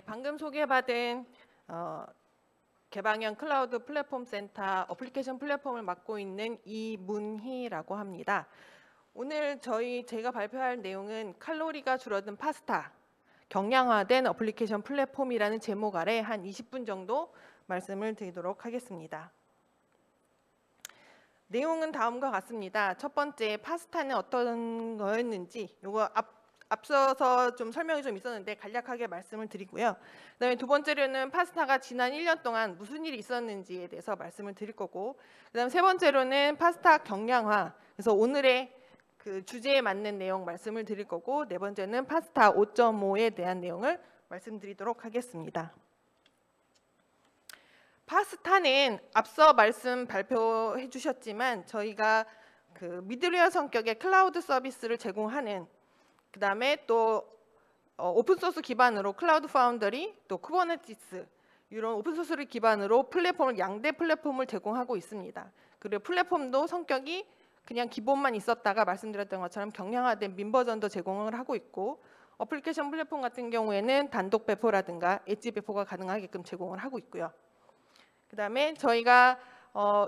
방금 소개받은 개방형 클라우드 플랫폼 센터 어플리케이션 플랫폼을 맡고 있는 이문희라고 합니다. 오늘 제가 발표할 내용은 칼로리가 줄어든 파스타, 경량화된 어플리케이션 플랫폼이라는 제목 아래 한 20분 정도 말씀을 드리도록 하겠습니다. 내용은 다음과 같습니다. 첫 번째, 파스타는 어떤 거였는지 이거 앞서서 좀 설명이 좀 있었는데 간략하게 말씀을 드리고요. 그다음에 두 번째로는 파스타가 지난 1년 동안 무슨 일이 있었는지에 대해서 말씀을 드릴 거고, 그다음 세 번째로는 파스타 경량화, 그래서 오늘의 그 주제에 맞는 내용 말씀을 드릴 거고, 네 번째는 파스타 5.5에 대한 내용을 말씀드리도록 하겠습니다. 파스타는 앞서 발표해 주셨지만 저희가 그 미들웨어 성격의 클라우드 서비스를 제공하는, 그다음에 또 오픈소스 기반으로 클라우드 파운더리, 또 쿠버네티스 이런 오픈소스를 기반으로 양대 플랫폼을 제공하고 있습니다. 그리고 플랫폼도 성격이 그냥 기본만 있었다가 말씀드렸던 것처럼 경량화된 민 버전도 제공을 하고 있고, 어플리케이션 플랫폼 같은 경우에는 단독 배포라든가 엣지 배포가 가능하게끔 제공을 하고 있고요. 그다음에 저희가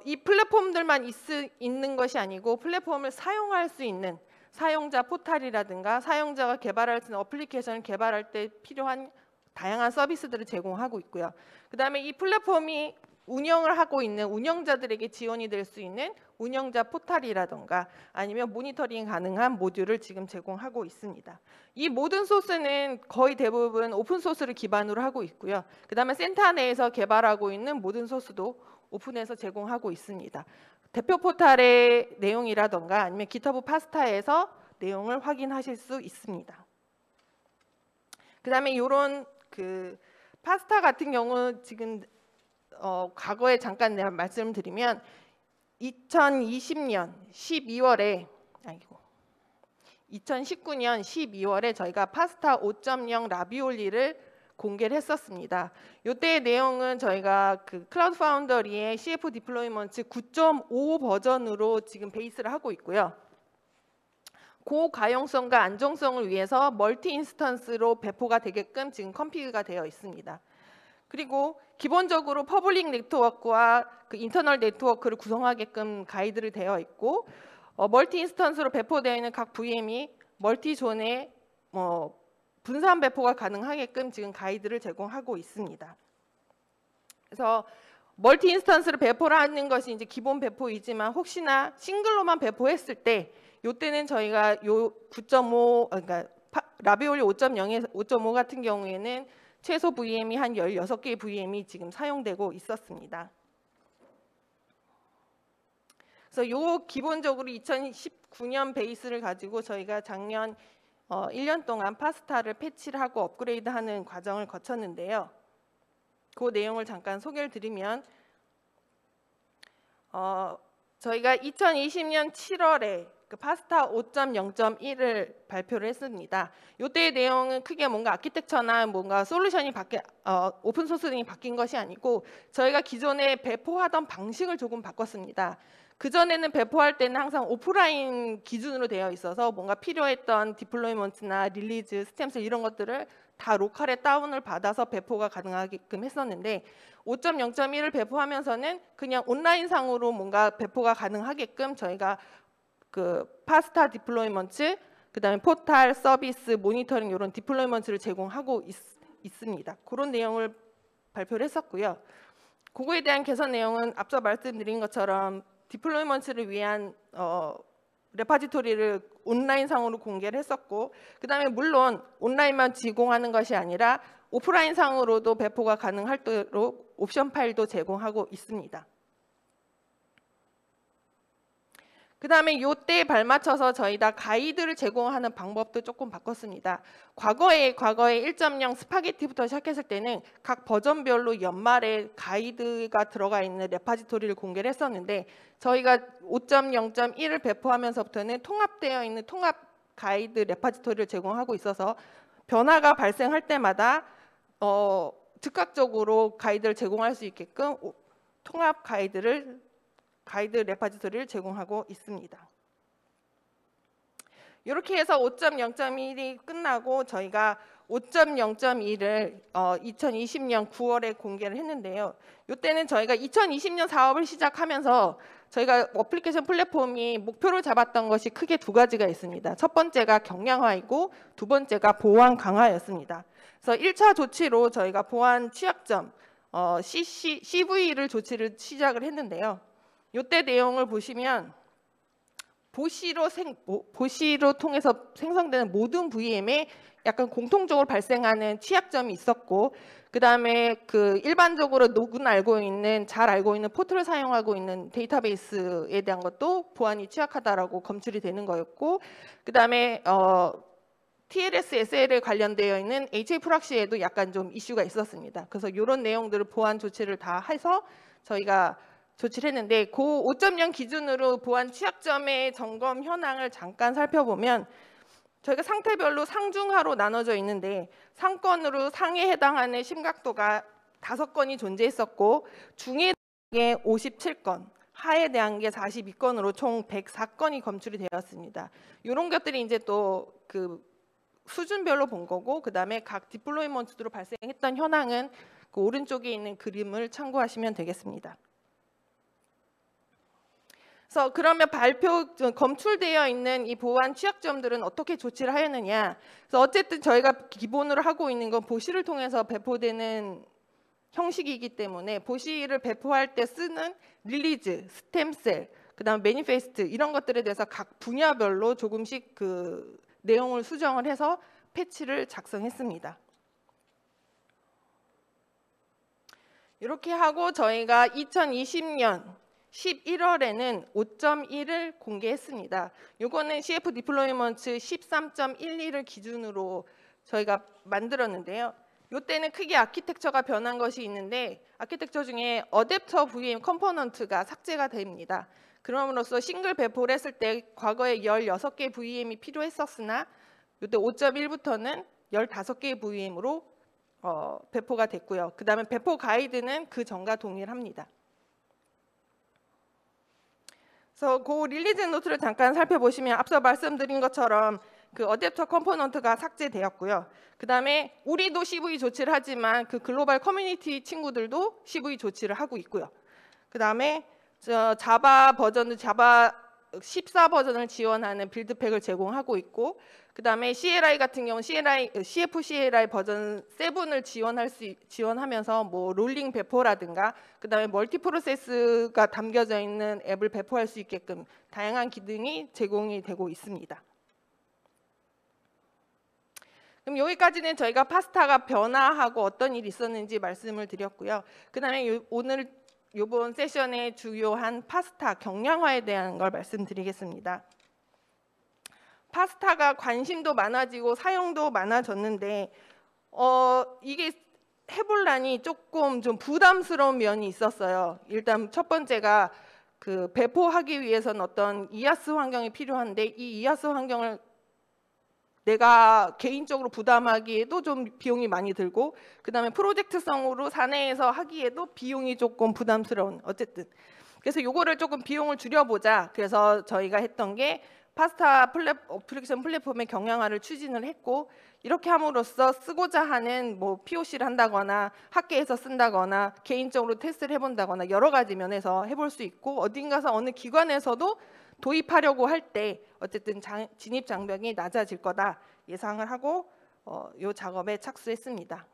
이 플랫폼들만 있는 것이 아니고 플랫폼을 사용할 수 있는 사용자 포탈이라든가 사용자가 개발할 수 있는 어플리케이션을 개발할 때 필요한 다양한 서비스들을 제공하고 있고요. 그다음에 이 플랫폼이 운영을 하고 있는 운영자들에게 지원이 될 수 있는 운영자 포탈이라든가 아니면 모니터링 가능한 모듈을 지금 제공하고 있습니다. 이 모든 소스는 거의 대부분 오픈 소스를 기반으로 하고 있고요. 그다음에 센터 내에서 개발하고 있는 모든 소스도 오픈해서 제공하고 있습니다. 대표 포탈의 내용이라던가 아니면 기터브 파스타에서 내용을 확인하실 수 있습니다. 그다음에 이런 그 파스타 같은 경우 지금 과거에 잠깐 내가 말씀을 드리면 2019년 12월에 저희가 파스타 5.0 라비올리를 공개를 했었습니다. 이때의 내용은 저희가 그 클라우드 파운더리의 CF 디플로이먼트 9.5 버전으로 지금 베이스를 하고 있고요. 고가용성과 안정성을 위해서 멀티 인스턴스로 배포가 되게끔 지금 컨피그가 되어 있습니다. 그리고 기본적으로 퍼블릭 네트워크와 그 인터널 네트워크를 구성하게끔 가이드를 되어 있고, 멀티 인스턴스로 배포되어 있는 각 VM이 멀티존에 분산 배포가 가능하게끔 지금 가이드를 제공하고 있습니다. 그래서 멀티 인스턴스를 배포를 하는 것이 이제 기본 배포이지만 혹시나 싱글로만 배포했을 때 이때는 저희가 요 9.5 그러니까 라비올리 5.5 같은 경우에는 최소 VM이 한 16개의 VM이 지금 사용되고 있었습니다. 그래서 요 기본적으로 2019년 베이스를 가지고 저희가 작년 1년 동안 파스타를 패치를 하고 업그레이드하는 과정을 거쳤는데요. 그 내용을 잠깐 소개를 드리면 저희가 2020년 7월에 그 파스타 5.0.1을 발표를 했습니다. 이때의 내용은 크게 뭔가 아키텍처나 뭔가 솔루션이 오픈 소스 등이 바뀐 것이 아니고 저희가 기존에 배포하던 방식을 조금 바꿨습니다. 그전에는 배포할 때는 항상 오프라인 기준으로 되어 있어서 뭔가 필요했던 디플로이먼트나 릴리즈, 스탬스 이런 것들을 다 로컬에 다운을 받아서 배포가 가능하게끔 했었는데 5.0.1을 배포하면서는 그냥 온라인상으로 뭔가 배포가 가능하게끔 저희가 그 파스타 디플로이먼트, 그다음에 포탈, 서비스, 모니터링 이런 디플로이먼트를 제공하고 있습니다. 그런 내용을 발표를 했었고요. 그거에 대한 개선 내용은 앞서 말씀드린 것처럼 디플로이먼트를 위한 레파지토리를 온라인상으로 공개를 했었고, 그다음에 물론 온라인만 제공하는 것이 아니라 오프라인상으로도 배포가 가능하도록 옵션 파일도 제공하고 있습니다. 그다음에 이때에 발맞춰서 저희가 가이드를 제공하는 방법도 조금 바꿨습니다. 과거에 1.0 스파게티부터 시작했을 때는 각 버전별로 연말에 가이드가 들어가 있는 레파지토리를 공개를 했었는데 저희가 5.0.1을 배포하면서부터는 통합되어 있는 통합 가이드 레파지토리를 제공하고 있어서 변화가 발생할 때마다 즉각적으로 가이드를 제공할 수 있게끔 통합 가이드 레파지토리를 제공하고 있습니다. 이렇게 해서 5.0.1이 끝나고 저희가 5.0.1을 2020년 9월에 공개를 했는데요. 이때는 저희가 2020년 사업을 시작하면서 저희가 어플리케이션 플랫폼이 목표를 잡았던 것이 크게 두 가지가 있습니다. 첫 번째가 경량화이고 두 번째가 보안 강화였습니다. 그래서 1차 조치로 저희가 보안 취약점 CV를 조치를 시작을 했는데요. 이때 내용을 보시면 보시로 통해서 생성되는 모든 VM에 약간 공통적으로 발생하는 취약점이 있었고, 그 다음에 그 일반적으로 잘 알고 있는 포트를 사용하고 있는 데이터베이스에 대한 것도 보안이 취약하다라고 검출이 되는 거였고, 그 다음에 TLS, SL에 관련되어 있는 HA 프락시에도 약간 좀 이슈가 있었습니다. 그래서 이런 내용들을 보안 조치를 다 해서 저희가 조치를 했는데, 그 5.0 기준으로 보안 취약점의 점검 현황을 잠깐 살펴보면 저희가 상태별로 상중하로 나눠져 있는데, 상권으로 상에 해당하는 심각도가 5건이 존재했었고, 중에 57건, 하에 대한 게 42건으로 총 104건이 검출이 되었습니다. 이런 것들이 이제 또 그 수준별로 본 거고, 그 다음에 각 디플로이먼트로 발생했던 현황은 그 오른쪽에 있는 그림을 참고하시면 되겠습니다. 그래서 그러면 검출되어 있는 이 보안 취약점들은 어떻게 조치를 하였느냐? 그래서 어쨌든 저희가 기본으로 하고 있는 건 보시를 통해서 배포되는 형식이기 때문에 보시를 배포할 때 쓰는 릴리즈, 스템셀, 그다음 매니페스트 이런 것들에 대해서 각 분야별로 조금씩 그 내용을 수정을 해서 패치를 작성했습니다. 이렇게 하고 저희가 2020년 11월에는 5.1을 공개했습니다. 이거는 CF 디플로이먼트 13.12를 기준으로 저희가 만들었는데요. 이때는 크게 아키텍처가 변한 것이 있는데, 아키텍처 중에 어댑터 VM 컴포넌트가 삭제가 됩니다. 그럼으로써 싱글 배포를 했을 때 과거에 16개 VM이 필요했었으나 이때 5.1부터는 15개의 VM으로 배포가 됐고요. 그 다음에 배포 가이드는 그 전과 동일합니다. 그래서 그 릴리즈 노트를 잠깐 살펴보시면 앞서 말씀드린 것처럼 그 어댑터 컴포넌트가 삭제되었고요. 그 다음에 우리도 CV 조치를 하지만 그 글로벌 커뮤니티 친구들도 CV 조치를 하고 있고요. 그 다음에 자바 14 버전을 지원하는 빌드팩을 제공하고 있고, 그 다음에 CLI 같은 경우 CF CLI 버전 7을 지원하면서 뭐 롤링 배포라든가, 그 다음에 멀티 프로세스가 담겨져 있는 앱을 배포할 수 있게끔 다양한 기능이 제공이 되고 있습니다. 그럼 여기까지는 저희가 파스타가 변화하고 어떤 일이 있었는지 말씀을 드렸고요. 그 다음에 오늘 이번 세션의 주요한 파스타 경량화에 대한 걸 말씀드리겠습니다. 파스타가 관심도 많아지고 사용도 많아졌는데 이게 해볼라니 조금 좀 부담스러운 면이 있었어요. 일단 첫 번째가 그 배포하기 위해서는 어떤 이아스 환경이 필요한데, 이 이아스 환경을 내가 개인적으로 부담하기에도 좀 비용이 많이 들고, 그 다음에 프로젝트성으로 사내에서 하기에도 비용이 조금 부담스러운, 어쨌든 그래서 요거를 조금 비용을 줄여보자. 그래서 저희가 했던 게 파스타 어플리케이션 플랫폼의 경량화를 추진을 했고, 이렇게 함으로써 쓰고자 하는 뭐 POC를 한다거나 학계에서 쓴다거나 개인적으로 테스트를 해본다거나 여러 가지 면에서 해볼 수 있고, 어딘가서 어느 기관에서도 도입하려고 할 때 어쨌든 진입 장벽이 낮아질 거다 예상을 하고 이 작업에 착수했습니다.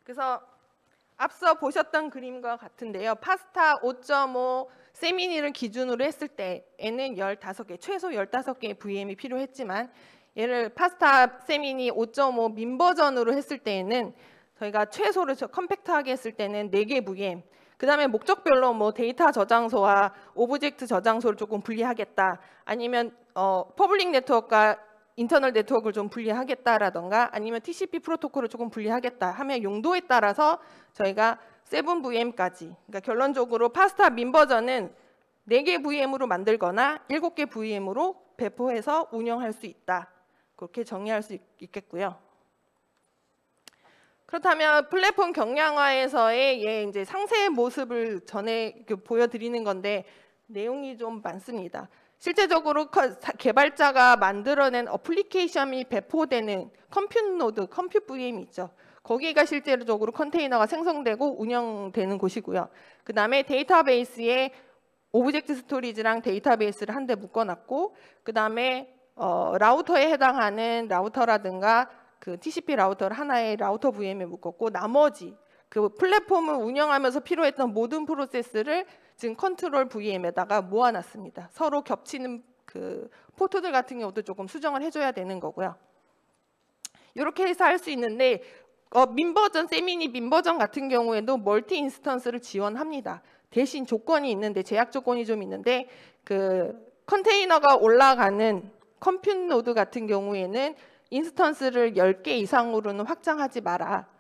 그래서 앞서 보셨던 그림과 같은데요. 파스타 5.5 세미니를 기준으로 했을 때에는 15개, 최소 15개의 VM이 필요했지만, 얘를 파스타 세미니 5.5 민 버전으로 했을 때에는 저희가 최소로 컴팩트하게 했을 때는 4개 VM, 그 다음에 목적별로 뭐 데이터 저장소와 오브젝트 저장소를 조금 분리하겠다, 아니면 퍼블릭 네트워크와 인터널 네트워크를 좀 분리하겠다라던가, 아니면 TCP 프로토콜을 조금 분리하겠다 하면 용도에 따라서 저희가 7VM까지, 그러니까 결론적으로 파스타 민 버전은 4개 VM으로 만들거나 7개 VM으로 배포해서 운영할 수 있다, 그렇게 정의할 수 있겠고요. 그렇다면 플랫폼 경량화에서의 이제 상세의 모습을 보여드리는 건데 내용이 좀 많습니다. 실제적으로 개발자가 만들어낸 어플리케이션이 배포되는 컴퓨트 노드, 컴퓨트 VM이 있죠. 거기가 실제적으로 컨테이너가 생성되고 운영되는 곳이고요. 그 다음에 데이터베이스에 오브젝트 스토리지랑 데이터베이스를 한 대 묶어놨고, 그 다음에 라우터에 해당하는 라우터라든가 그 TCP 라우터를 하나의 라우터 VM에 묶었고, 나머지 그 플랫폼을 운영하면서 필요했던 모든 프로세스를 지금 컨트롤 VM에다가 모아놨습니다. 서로 겹치는 그 포트들 같은 경우도 조금 수정을 해줘야 되는 거고요. 이렇게 해서 할 수 있는데 민버전, 세미니 민버전 같은 경우에도 멀티 인스턴스를 지원합니다. 대신 조건이 있는데, 제약 조건이 좀 있는데, 그 컨테이너가 올라가는 컴퓨트 노드 같은 경우에는 인스턴스를 10개 이상으로는 확장하지 마라.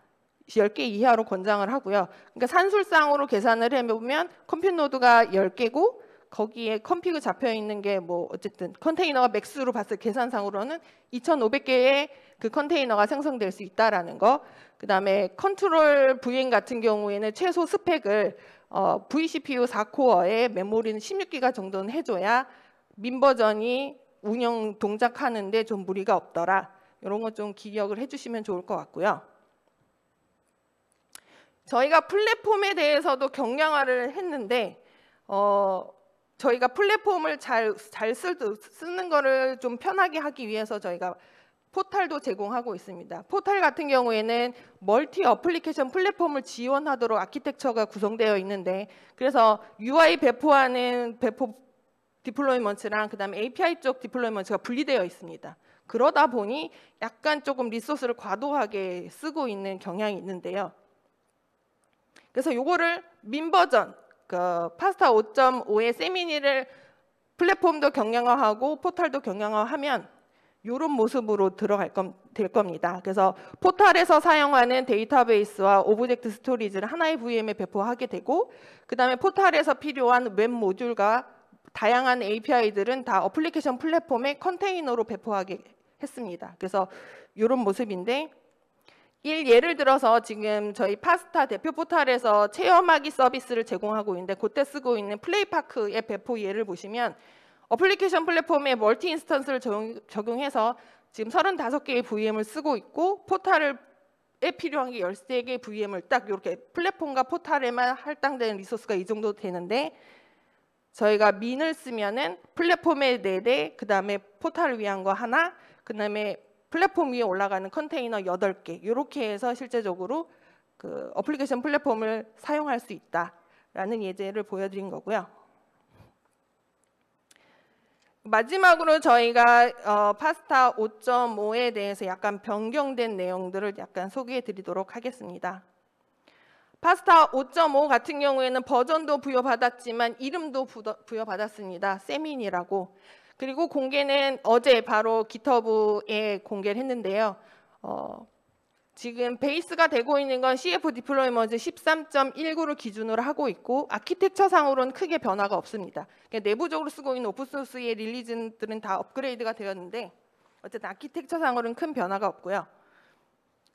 10개 이하로 권장을 하고요. 그러니까 산술상으로 계산을 해보면 컴퓨트 노드가 10개고 거기에 컴피그 잡혀 있는 게 뭐 어쨌든 컨테이너가 맥스로 봤을 계산상으로는 2,500개의 그 컨테이너가 생성될 수 있다라는 거. 그다음에 컨트롤 VM 같은 경우에는 최소 스펙을 vCPU 4코어에 메모리는 16기가 정도는 해줘야 민버전이 운영 동작하는데 좀 무리가 없더라. 이런 거 좀 기억을 해주시면 좋을 것 같고요. 저희가 플랫폼에 대해서도 경량화를 했는데 저희가 플랫폼을 잘 쓰는 거를 좀 편하게 하기 위해서 저희가 포탈도 제공하고 있습니다. 포탈 같은 경우에는 멀티 어플리케이션 플랫폼을 지원하도록 아키텍처가 구성되어 있는데, 그래서 UI 배포하는 디플로이먼트랑 그다음에 API 쪽 디플로이먼트가 분리되어 있습니다. 그러다 보니 약간 조금 리소스를 과도하게 쓰고 있는 경향이 있는데요. 그래서 요거를 민버전, 그 파스타 5.5의 세미니를 플랫폼도 경량화하고 포탈도 경량화하면 이런 모습으로 될 겁니다. 그래서 포탈에서 사용하는 데이터베이스와 오브젝트 스토리지를 하나의 VM에 배포하게 되고, 그 다음에 포탈에서 필요한 웹 모듈과 다양한 API들은 다 어플리케이션 플랫폼의 컨테이너로 배포하게 했습니다. 그래서 이런 모습인데, 예를 들어서 지금 저희 파스타 대표 포탈에서 체험하기 서비스를 제공하고 있는데, 그때 쓰고 있는 플레이파크의 배포 예를 보시면 어플리케이션 플랫폼에 멀티 인스턴스를 적용해서 지금 35개의 VM을 쓰고 있고, 포탈에 필요한 게 13개의 VM을 딱 이렇게 플랫폼과 포탈에만 할당되는 리소스가 이 정도 되는데, 저희가 민을 쓰면은 플랫폼에 4대, 그 다음에 포탈을 위한 거 하나, 그 다음에 플랫폼 위에 올라가는 컨테이너 8개, 이렇게 해서 실제적으로 그 어플리케이션 플랫폼을 사용할 수 있다라는 예제를 보여드린 거고요. 마지막으로 저희가 파스타 5.5에 대해서 약간 변경된 내용들을 약간 소개해 드리도록 하겠습니다. 파스타 5.5 같은 경우에는 버전도 부여받았지만 이름도 부여받았습니다. 세민이라고. 그리고 공개는 어제 바로 깃허브에 공개를 했는데요. 지금 베이스가 되고 있는 건 CF 디플로이먼트 13.19를 기준으로 하고 있고, 아키텍처상으로는 크게 변화가 없습니다. 그러니까 내부적으로 쓰고 있는 오픈소스의 릴리즈들은 다 업그레이드가 되었는데, 어쨌든 아키텍처상으로는 큰 변화가 없고요.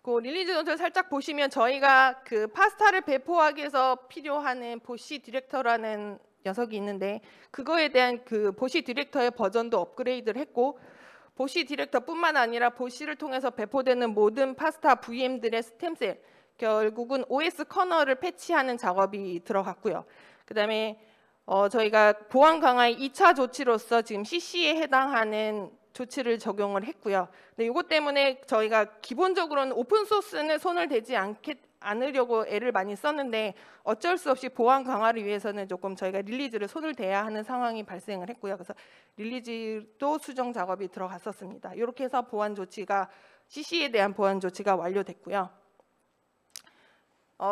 그 릴리즈 노트를 살짝 보시면 저희가 그 파스타를 배포하기 위해서 필요한 보시 디렉터라는 녀석이 있는데, 그거에 대한 그 보시 디렉터의 버전도 업그레이드를 했고, 보시 디렉터뿐만 아니라 보시를 통해서 배포되는 모든 파스타 VM들의 스템셀, 결국은 OS 커널을 패치하는 작업이 들어갔고요. 그다음에 저희가 보안 강화의 2차 조치로서 지금 CC에 해당하는 조치를 적용을 했고요. 근데 이것 때문에 저희가 기본적으로는 오픈 소스는 손을 대지 않으려고 애를 많이 썼는데, 어쩔 수 없이 보안 강화를 위해서는 조금 저희가 릴리즈를 손을 대야 하는 상황이 발생을 했고요. 그래서 릴리즈도 수정 작업이 들어갔었습니다. 이렇게 해서 보안 조치가, CC에 대한 보안 조치가 완료됐고요.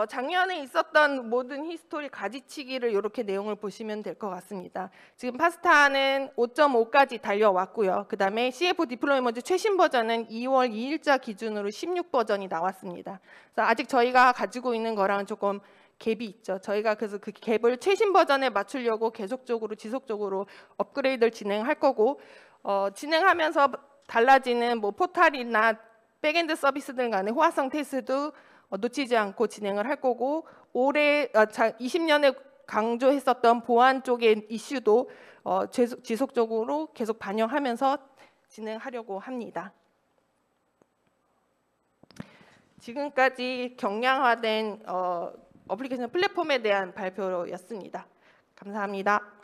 작년에 있었던 모든 히스토리 가지치기를 이렇게 내용을 보시면 될 것 같습니다. 지금 파스타는 5.5까지 달려왔고요. 그 다음에 CF 디플로이먼트 최신 버전은 2월 2일자 기준으로 16버전이 나왔습니다. 그래서 아직 저희가 가지고 있는 거랑 조금 갭이 있죠. 저희가 그래서 그 갭을 최신 버전에 맞추려고 계속적으로 지속적으로 업그레이드를 진행할 거고, 진행하면서 달라지는 뭐 포탈이나 백엔드 서비스들 간의 호화성 테스트도 놓치지 않고 진행을 할 거고, 올해 20년에 강조했었던 보안 쪽의 이슈도 지속적으로 계속 반영하면서 진행하려고 합니다. 지금까지 경량화된 어플리케이션 플랫폼에 대한 발표였습니다. 감사합니다.